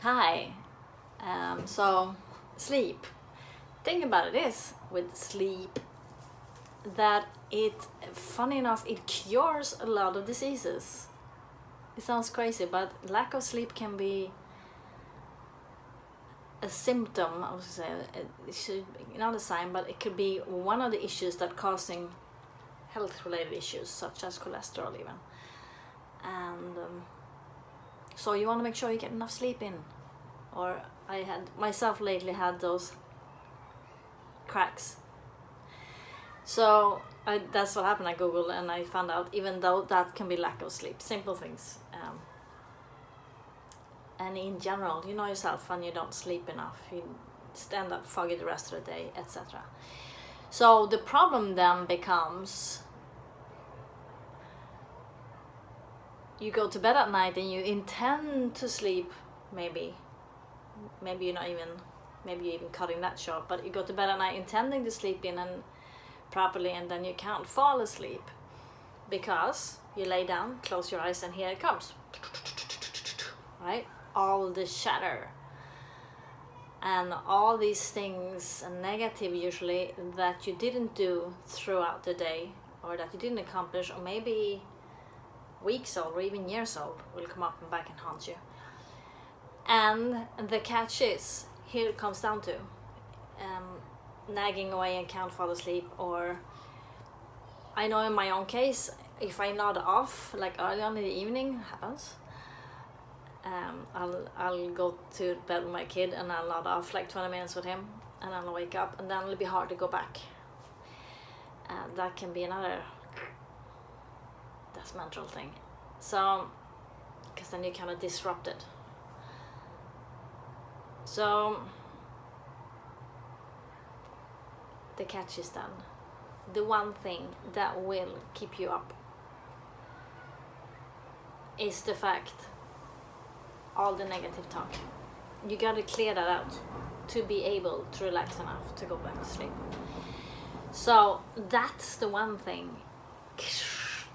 Hi. So, sleep. Thing about it is with sleep that funny enough, it cures a lot of diseases. It sounds crazy, but lack of sleep can be a symptom. I would say it should not a sign, but it could be one of the issues that causing health-related issues such as cholesterol even. And so you want to make sure you get enough sleep in. Or I had myself lately had those cracks. So that's what happened. I googled and I found out even though that can be lack of sleep, simple things. And in general, you know yourself, when you don't sleep enough, you stand up foggy the rest of the day, etc. So the problem then becomes you go to bed at night and you intend to sleep, maybe you're not even, maybe you're even cutting that short, but you go to bed at night intending to sleep in and properly, and then you can't fall asleep because you lay down, close your eyes, and here it comes, right? All the chatter and all these things, negative usually, that you didn't do throughout the day, or that you didn't accomplish, or maybe weeks old or even years old, will come up and back and haunt you. And the catch is, here it comes down to nagging away and can't fall asleep. Or I know in my own case, if I nod off like early on in the evening, happens, I'll go to bed with my kid and I'll nod off like 20 minutes with him, and I'll wake up, and then it'll be hard to go back. That can be another mental thing. So because then you kind of disrupt it. So the catch is then, the one thing that will keep you up is the fact, all the negative talk. You gotta clear that out to be able to relax enough to go back to sleep. So that's the one thing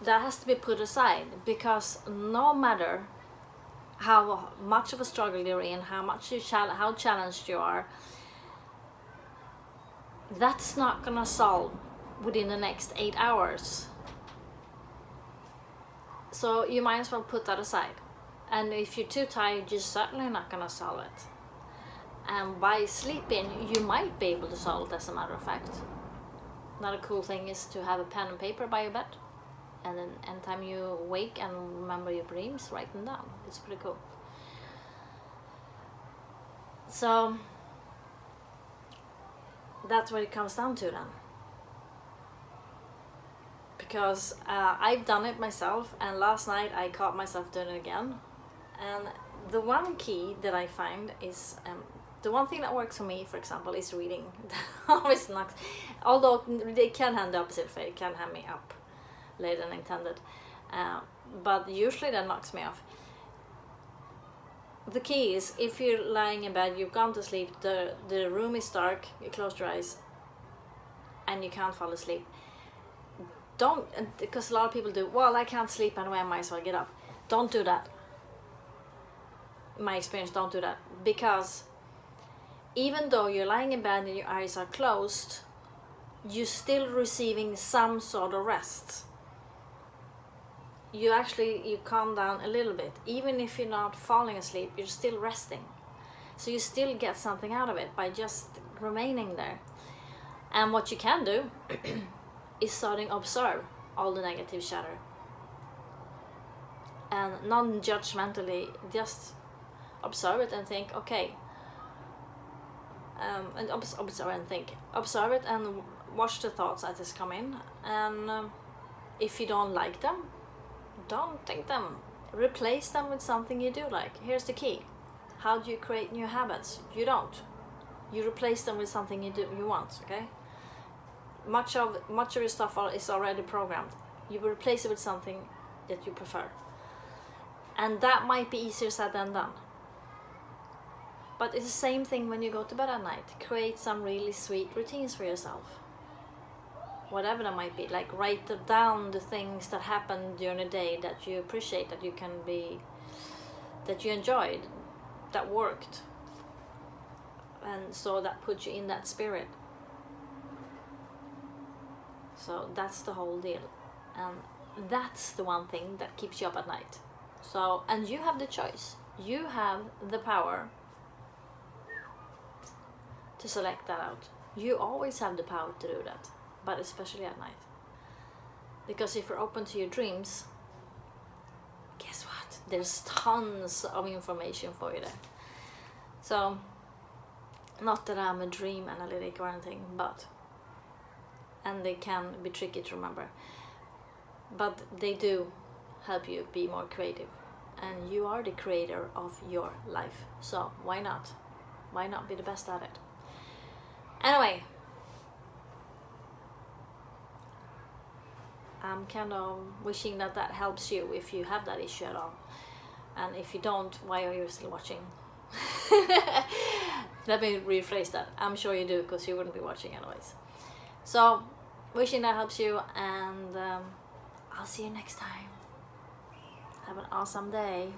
that has to be put aside, because no matter how much of a struggle you're in, how challenged you are, that's not gonna solve within the next 8 hours. So you might as well put that aside. And if you're too tired, you're certainly not gonna solve it. And by sleeping, you might be able to solve it, as a matter of fact. Another cool thing is to have a pen and paper by your bed, and then anytime you wake and remember your dreams, write them down. It's pretty cool. So that's what it comes down to then. Because I've done it myself, and last night I caught myself doing it again. And the one key that I find is, the one thing that works for me, for example, is reading. That always knocks, although they can hand the opposite effect, it can hand me up later than intended, but usually that knocks me off. The key is, if you're lying in bed, you've gone to sleep, the room is dark, you close your eyes and you can't fall asleep, don't, because a lot of people do, well, I can't sleep anyway, I might as well get up. Don't do that. In my experience, don't do that, because even though you're lying in bed and your eyes are closed, you're still receiving some sort of rest. You calm down a little bit. Even if you're not falling asleep, you're still resting. So you still get something out of it by just remaining there. And what you can do is starting to observe all the negative chatter. And non-judgmentally, just observe it and think, okay. And observe and think. Observe it and watch the thoughts as they come in. And if you don't like them, don't think them. Replace them with something you do like. Here's the key. How do you create new habits? You don't. You replace them with something you want, okay? Much of your stuff is already programmed. You will replace it with something that you prefer. And that might be easier said than done. But it's the same thing when you go to bed at night. Create some really sweet routines for yourself. Whatever that might be, like write down the things that happened during the day that you appreciate, that you enjoyed. that worked, and so that puts you in that spirit. So that's the whole deal, and that's the one thing that keeps you up at night. So, and you have the choice, you have the power to select that out. You always have the power to do that, but especially at night. Because if you're open to your dreams, guess what? There's tons of information for you there. So, not that I'm a dream analytic or anything, but, and they can be tricky to remember, but they do help you be more creative. And you are the creator of your life. So why not? Why not be the best at it? Anyway, I'm kind of wishing that that helps you if you have that issue at all. And if you don't, why are you still watching? Let me rephrase that. I'm sure you do, because you wouldn't be watching anyways. So, wishing that helps you, and I'll see you next time. Have an awesome day.